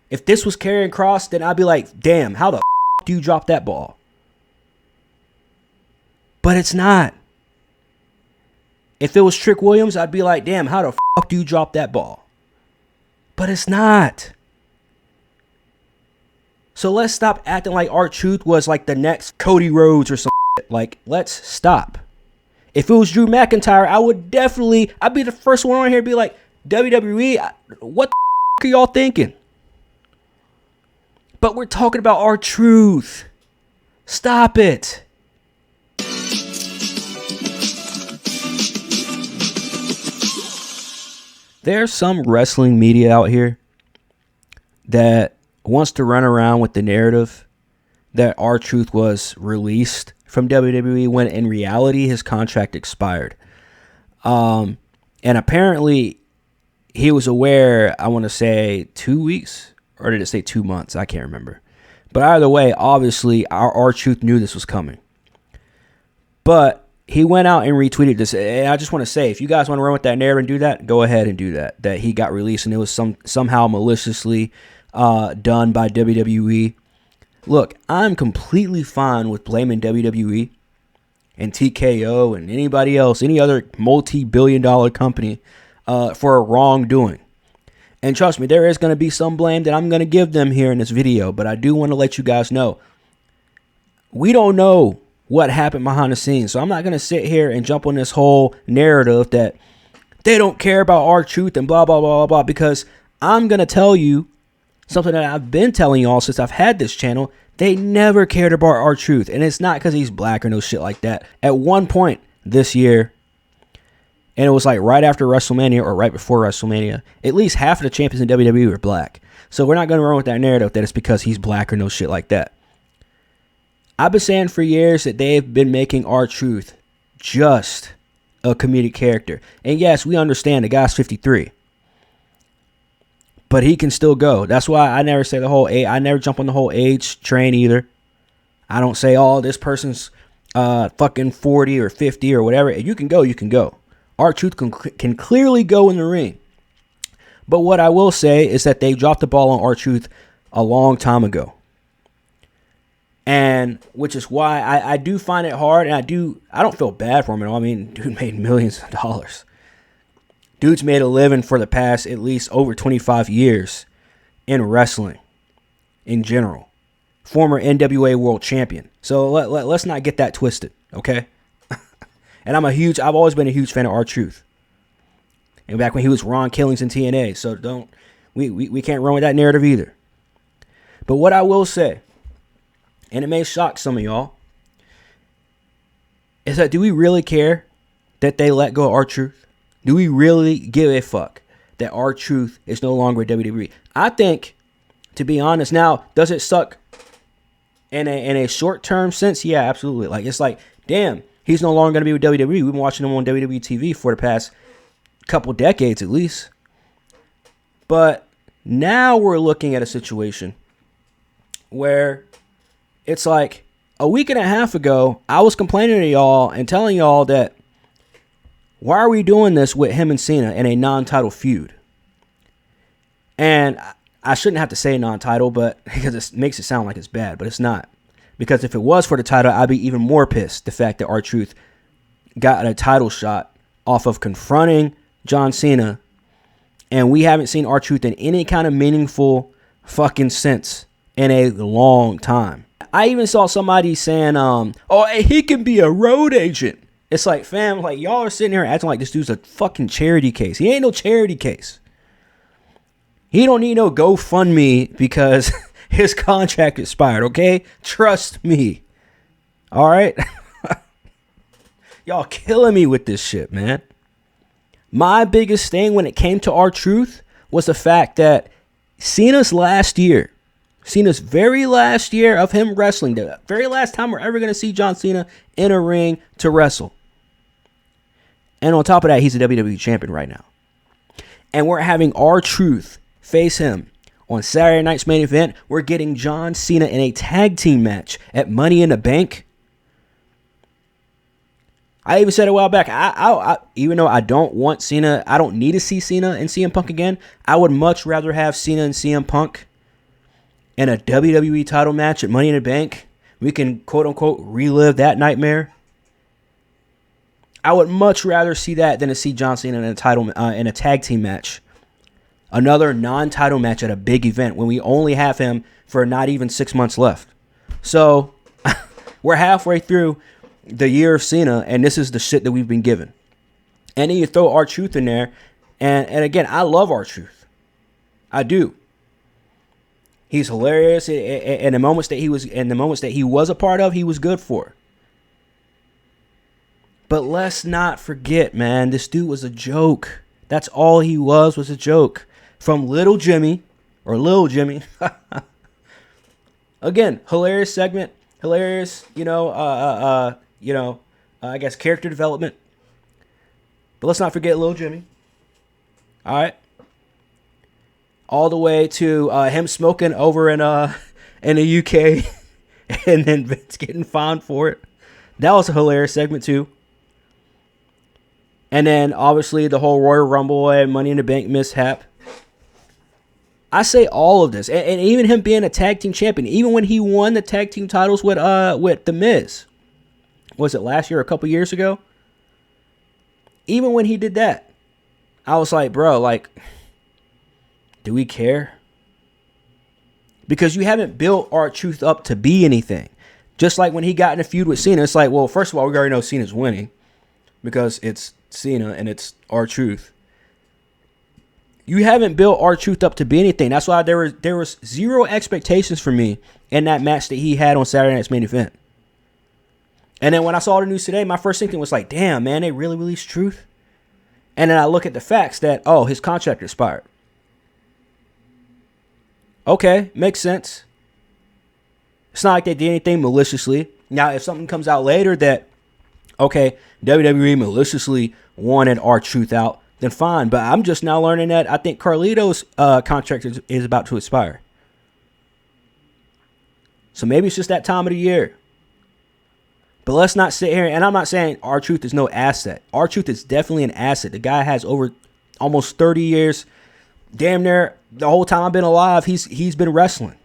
If this was Karrion Kross, then I'd be like, damn, how the do you drop that ball? But it's not. If it was Trick Williams, I'd be like, damn, how the do you drop that ball? But it's not. So let's stop acting like R-Truth was like the next Cody Rhodes or some shit. Like, let's stop. If it was Drew McIntyre, I'd be the first one on here to be like, WWE, what the are y'all thinking? But we're talking about R-Truth. Stop it. There's some wrestling media out here that wants to run around with the narrative that R-Truth was released from WWE when in reality his contract expired. And apparently he was aware, I want to say 2 weeks, or did it say 2 months? I can't remember. But either way, obviously our R-Truth knew this was coming. But he went out and retweeted this. And I just want to say, if you guys want to run with that narrative and do that, go ahead and do that. That he got released and it was somehow maliciously done by WWE. Look, I'm completely fine with blaming WWE and TKO and anybody else, any other multi-billion-dollar company for a wrongdoing. And trust me, there is going to be some blame that I'm going to give them here in this video, but I do want to let you guys know, we don't know what happened behind the scenes. So I'm not going to sit here and jump on this whole narrative that they don't care about R-Truth and blah, blah, blah, blah, blah, because I'm going to tell you something that I've been telling y'all since I've had this channel. They never cared about R-Truth. And it's not because he's black or no shit like that. At one point this year, and it was like right after WrestleMania or right before WrestleMania, at least half of the champions in WWE were black. So we're not going to run with that narrative that it's because he's black or no shit like that. I've been saying for years that they've been making R-Truth just a comedic character. And yes, we understand the guy's 53. But he can still go. That's why I never say I never jump on the whole age train either. I don't say, oh, this person's fucking 40 or 50 or whatever. If you can go, you can go. R-Truth can clearly go in the ring. But what I will say is that they dropped the ball on R-Truth a long time ago. And which is why I do find it hard, and I don't feel bad for him at all. I mean, dude made millions of dollars. Dude's made a living for the past at least over 25 years in wrestling in general. Former NWA World Champion. So let's not get that twisted, okay? And I've always been a huge fan of R-Truth. And back when he was Ron Killings in TNA. So we can't run with that narrative either. But what I will say, and it may shock some of y'all, is that do we really care that they let go of R-Truth? Do we really give a fuck that R-Truth is no longer at WWE? I think, to be honest, now, does it suck in a short-term sense? Yeah, absolutely. Like, it's like, damn, he's no longer going to be with WWE. We've been watching him on WWE TV for the past couple decades at least. But now we're looking at a situation where it's like a week and a half ago, I was complaining to y'all and telling y'all that why are we doing this with him and Cena in a non-title feud? And I shouldn't have to say non-title, but because it makes it sound like it's bad, but it's not. Because if it was for the title, I'd be even more pissed. The fact that R-Truth got a title shot off of confronting John Cena, and we haven't seen R-Truth in any kind of meaningful fucking sense in a long time. I even saw somebody saying, oh, he can be a road agent. It's like, fam, like y'all are sitting here acting like this dude's a fucking charity case. He ain't no charity case. He don't need no GoFundMe because his contract expired, okay? Trust me. All right? Y'all killing me with this shit, man. My biggest thing when it came to R-Truth was the fact that Cena's very last year of him wrestling, the very last time we're ever going to see John Cena in a ring to wrestle. And on top of that, he's a WWE champion right now. And we're having R-Truth face him on Saturday night's main event. We're getting John Cena in a tag team match at Money in the Bank. I even said a while back, I even though I don't want Cena, I don't need to see Cena and CM Punk again. I would much rather have Cena and CM Punk in a WWE title match at Money in the Bank, we can quote unquote relive that nightmare. I would much rather see that than to see John Cena in a tag team match. Another non-title match at a big event when we only have him for not even 6 months left. So we're halfway through the year of Cena, and this is the shit that we've been given. And then you throw R-Truth in there, and again, I love R-Truth. I do. He's hilarious. In the moments that he was a part of, he was good for. But let's not forget, man, this dude was a joke. That's all he was a joke. From Little Jimmy. Again, hilarious segment. Hilarious, I guess character development. But let's not forget Little Jimmy. All right. All the way to him smoking over in the UK and then Vince getting fined for it. That was a hilarious segment too. And then obviously the whole Royal Rumble and Money in the Bank mishap. I say all of this, and even him being a tag team champion, even when he won the tag team titles with The Miz, was it last year or a couple years ago? Even when he did that, I was like, bro, like, do we care? Because you haven't built R-Truth up to be anything. Just like when he got in a feud with Cena, it's like, well, first of all, we already know Cena's winning because it's Cena and it's R-Truth. You haven't built R-Truth up to be anything. That's why there was zero expectations for me in that match that he had on Saturday Night's Main Event. And then when I saw the news today, my first thinking was like, damn, man, they really released Truth? And then I look at the facts that, oh, his contract expired. Okay, makes sense. It's not like they did anything maliciously. Now, if something comes out later that, okay, WWE maliciously wanted R-Truth out, then fine. But I'm just now learning that I think Carlito's contract is about to expire. So maybe it's just that time of the year. But let's not sit here, and I'm not saying R-Truth is no asset. R-Truth is definitely an asset. The guy has over almost 30 years, damn near the whole time I've been alive, he's been wrestling.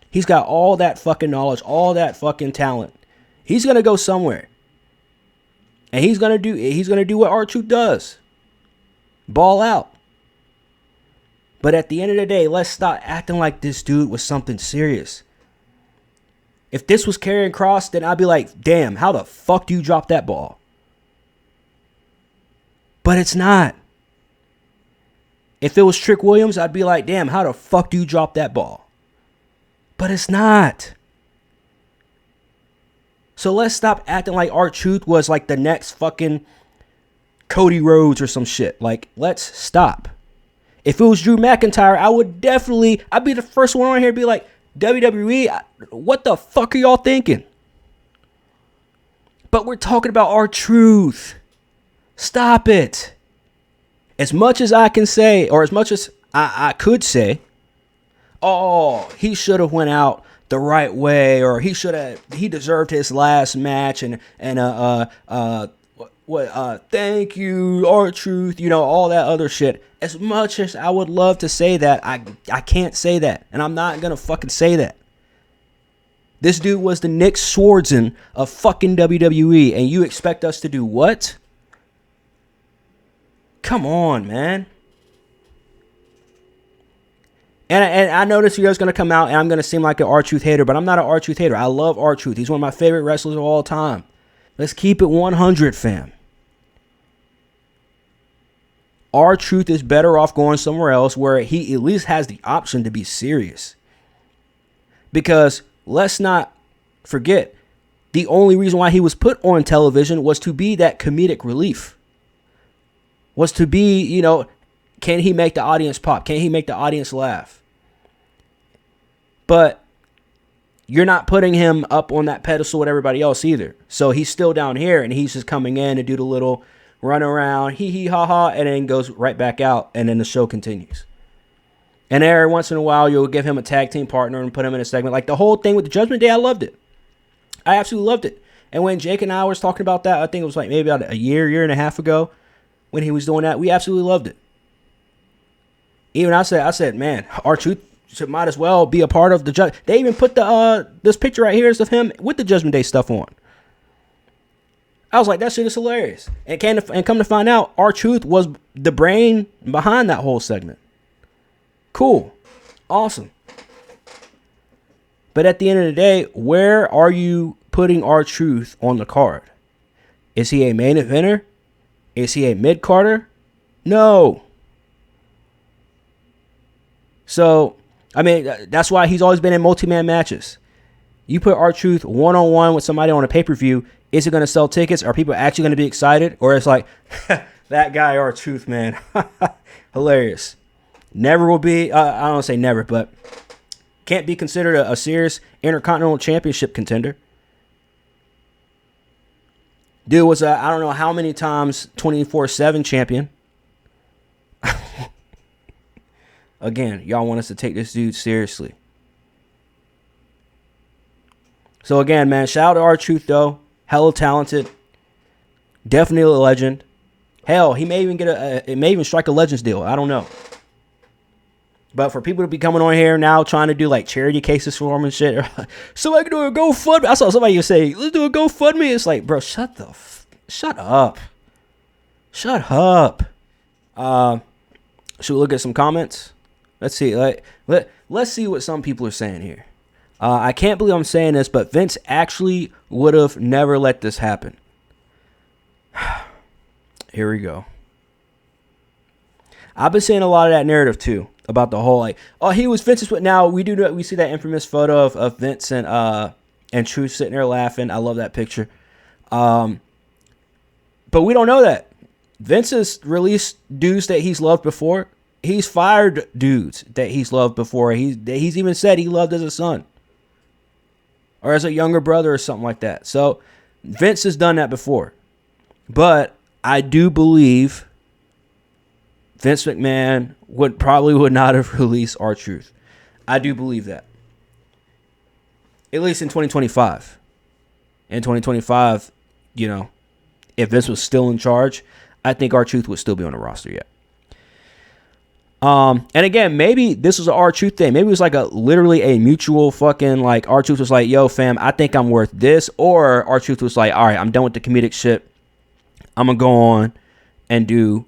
He's got all that fucking knowledge, all that fucking talent. He's gonna go somewhere. And he's gonna do what R-Truth does. Ball out. But at the end of the day, let's stop acting like this dude was something serious. If this was Karrion Kross, then I'd be like, damn, how the fuck do you drop that ball? But it's not. If it was Trick Williams, I'd be like, damn, how the fuck do you drop that ball? But it's not. So let's stop acting like R-Truth was like the next fucking Cody Rhodes or some shit. Like, let's stop. If it was Drew McIntyre, I'd be the first one on here to be like, WWE, what the fuck are y'all thinking? But we're talking about R-Truth. Stop it. As much as I can say, or as much as I could say, oh, he should have went out the right way, or he deserved his last match, and thank you, R-Truth, all that other shit. As much as I would love to say that, I can't say that, and I'm not gonna fucking say that. This dude was the Nick Swardson of fucking WWE, and you expect us to do what? Come on, man. And I know this video's going to come out and I'm going to seem like an R-Truth hater, but I'm not an R-Truth hater. I love R-Truth. He's one of my favorite wrestlers of all time. Let's keep it 100, fam. R-Truth is better off going somewhere else where he at least has the option to be serious. Because let's not forget, the only reason why he was put on television was to be that comedic relief. Was to be, can he make the audience pop? Can he make the audience laugh? But you're not putting him up on that pedestal with everybody else either. So he's still down here and he's just coming in to do the little run around, hee hee ha ha, and then goes right back out and then the show continues. And every once in a while you'll give him a tag team partner and put him in a segment. Like the whole thing with the Judgment Day, I loved it. I absolutely loved it. And when Jake and I was talking about that, I think it was like maybe about a year and a half ago when he was doing that, we absolutely loved it. Even I said, man, R-Truth might as well be a part of the judge. They even put this picture right here is of him with the Judgment Day stuff on. I was like, that shit is hilarious. And come to find out, R-Truth was the brain behind that whole segment. Cool. Awesome. But at the end of the day, where are you putting R-Truth on the card? Is he a main eventer? Is he a mid-carder? No. So, I mean, that's why he's always been in multi-man matches. You put R-Truth one-on-one with somebody on a pay-per-view, is it going to sell tickets? Are people actually going to be excited? Or it's like, that guy R-Truth, man. Hilarious. Never will be, I don't want to say never, but can't be considered a serious Intercontinental Championship contender. Dude was, I don't know how many times 24/7 champion. Again, y'all want us to take this dude seriously. So again, man, shout out to R-Truth, though. Hella talented. Definitely a legend. Hell, he may even get it may even strike a Legends deal. I don't know. But for people to be coming on here now trying to do like charity cases for him and shit, somebody can do a GoFundMe. I saw somebody say, let's do a GoFundMe. It's like, bro, shut up. Shut up. Should we look at some comments? Let's see. Let's see what some people are saying here. I can't believe I'm saying this, but Vince actually would have never let this happen. Here we go. I've been seeing a lot of that narrative too about the whole like, oh, he was Vince's. Now we see that infamous photo of Vince and Truth sitting there laughing. I love that picture. But we don't know that. Vince has released dudes that he's loved before. He's fired dudes that he's loved before. He's even said he loved as a son or as a younger brother or something like that. So Vince has done that before. But I do believe Vince McMahon would not have released R-Truth. I do believe that. At least in 2025. In 2025, you know, if Vince was still in charge, I think R-Truth would still be on the roster yet. And again, maybe this was an R-Truth thing. Maybe it was like literally a mutual fucking like R-Truth was like, yo, fam, I think I'm worth this. Or R-Truth was like, all right, I'm done with the comedic shit. I'm going to go on and do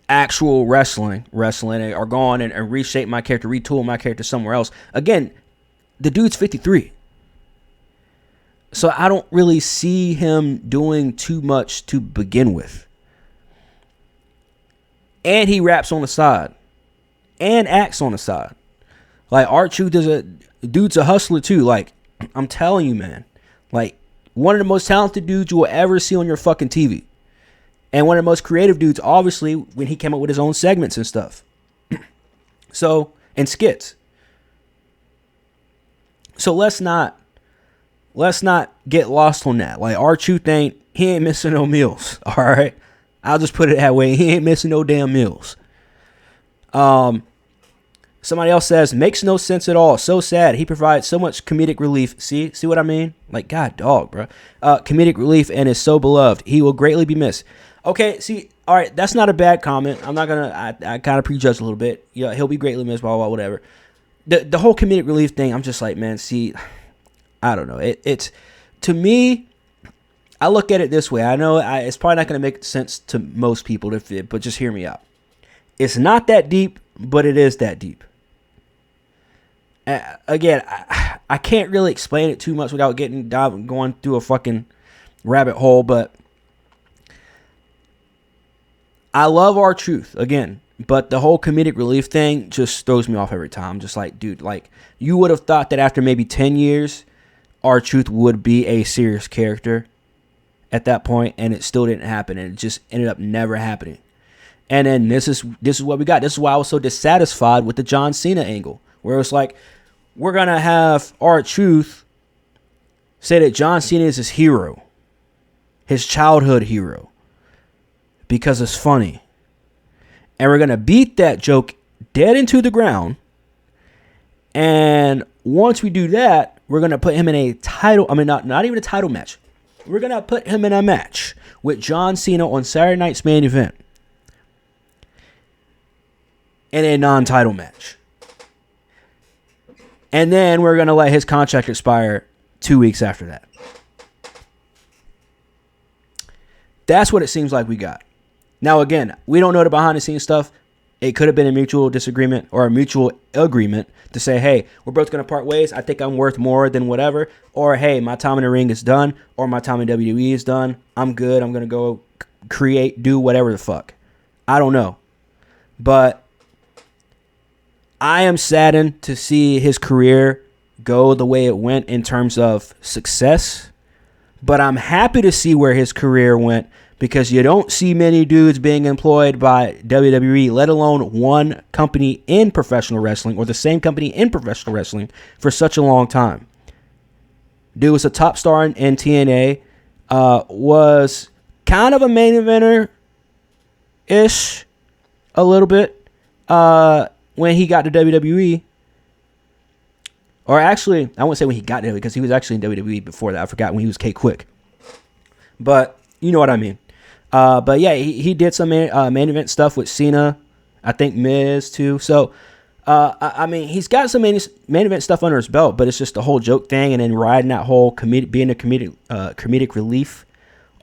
actual wrestling or go on and reshape my character, retool my character somewhere else. Again, the dude's 53. So I don't really see him doing too much to begin with. And he raps on the side. And acts on the side. Like, R-Truth dude's a hustler too. Like, I'm telling you, man. Like, one of the most talented dudes you will ever see on your fucking TV. And one of the most creative dudes, obviously, when he came up with his own segments and stuff. So, and skits. So let's not get lost on that. Like, R-Truth ain't missing no meals. All right. I'll just put it that way. He ain't missing no damn meals. Somebody else says, makes no sense at all. So sad. He provides so much comedic relief. See what I mean? Like, God dog, bro. Comedic relief and is so beloved. He will greatly be missed. Okay, see, all right, that's not a bad comment. I'm not going to, I kind of prejudge a little bit. Yeah, he'll be greatly missed, blah, blah, whatever. The whole comedic relief thing, I'm just like, man, see, I don't know. It's, to me, I look at it this way. I know it's probably not going to make sense to most people, but just hear me out. It's not that deep, but it is that deep. Again, I can't really explain it too much without going through a fucking rabbit hole, but I love R-Truth, again, but the whole comedic relief thing just throws me off every time. Just like, dude, like, you would have thought that after maybe 10 years, R-Truth would be a serious character at that point, and it still didn't happen, and it just ended up never happening. And then this is what we got. This is why I was so dissatisfied with the John Cena angle, where it's like, we're going to have R-Truth say that John Cena is his hero, his childhood hero, because it's funny. And we're going to beat that joke dead into the ground. And once we do that, we're going to put him in a title, not even a title match. We're going to put him in a match with John Cena on Saturday Night's Main Event. In a non-title match. And then we're going to let his contract expire 2 weeks after that. That's what it seems like we got. Now, again, we don't know the behind-the-scenes stuff. It could have been a mutual disagreement or a mutual agreement to say, hey, we're both going to part ways. I think I'm worth more than whatever. Or, hey, my time in the ring is done. Or my time in WWE is done. I'm good. I'm going to go create, do whatever the fuck. I don't know. But I am saddened to see his career go the way it went in terms of success. But I'm happy to see where his career went because you don't see many dudes being employed by WWE, let alone one company in professional wrestling or the same company in professional wrestling for such a long time. Dude was a top star in TNA, was kind of a main eventer-ish a little bit when he got to WWE. Or actually, I won't say when he got there because he was actually in WWE before that. I forgot when he was K-Quick. But you know what I mean. But yeah, he did some main event stuff with Cena. I think Miz too. So, I mean, he's got some main event stuff under his belt, but it's just the whole joke thing and then riding that whole being a comedic relief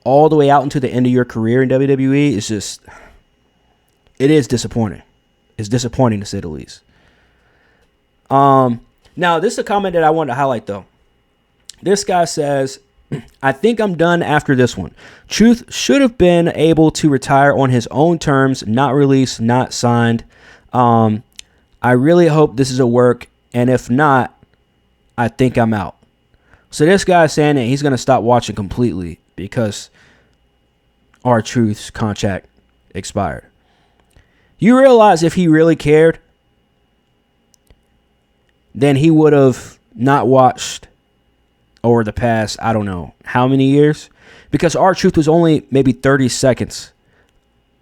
all the way out into the end of your career in WWE is just, it is disappointing. It's disappointing to say the least. Now, this is a comment that I wanted to highlight, though. This guy says, I think I'm done after this one. Truth should have been able to retire on his own terms, not released, not signed. I really hope this is a work, and if not, I think I'm out. So this guy is saying that he's going to stop watching completely because R-Truth's contract expired. You realize if he really cared, then he would have not watched over the past, I don't know, how many years? Because R-Truth was only maybe 30 seconds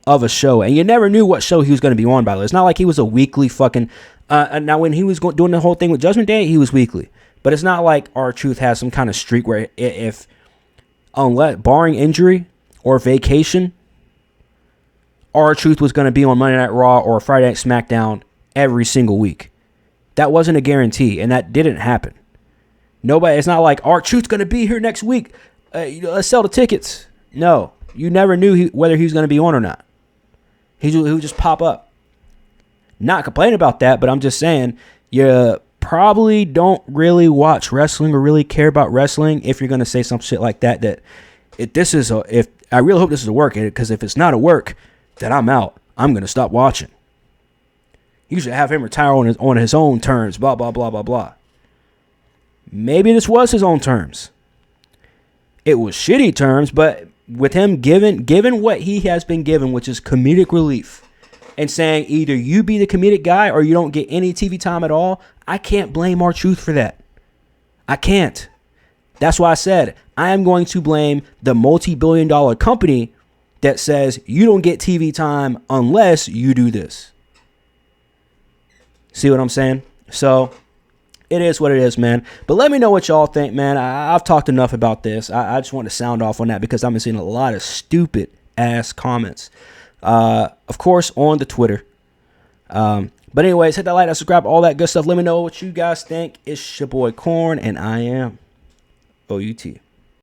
of a show. And you never knew what show he was going to be on, by the way. It's not like he was a weekly fucking... now, when he was doing the whole thing with Judgment Day, he was weekly. But it's not like R-Truth has some kind of streak where unless barring injury or vacation, R-Truth was going to be on Monday Night Raw or Friday Night SmackDown every single week. That wasn't a guarantee, and that didn't happen. It's not like R-Truth's going to be here next week. Let's sell the tickets. No, you never knew whether he was going to be on or not. He would just pop up. Not complaining about that, but I'm just saying you probably don't really watch wrestling or really care about wrestling if you're going to say some shit like that. I really hope this is a work, because if it's not a work, then I'm out. I'm going to stop watching. You should have him retire on his own terms, blah, blah, blah, blah, blah. Maybe this was his own terms. It was shitty terms, but with him given what he has been given, which is comedic relief, and saying either you be the comedic guy or you don't get any TV time at all, I can't blame R-Truth for that. I can't. That's why I said I am going to blame the multi-billion-dollar company that says you don't get TV time unless you do this. See what I'm saying? So it is what it is, man. But let me know what y'all think, man. I've talked enough about this. I just want to sound off on that because I've been seeing a lot of stupid ass comments. Of course, on the Twitter. But anyways, hit that like, that subscribe, all that good stuff. Let me know what you guys think. It's your boy Corn, and I am OUT.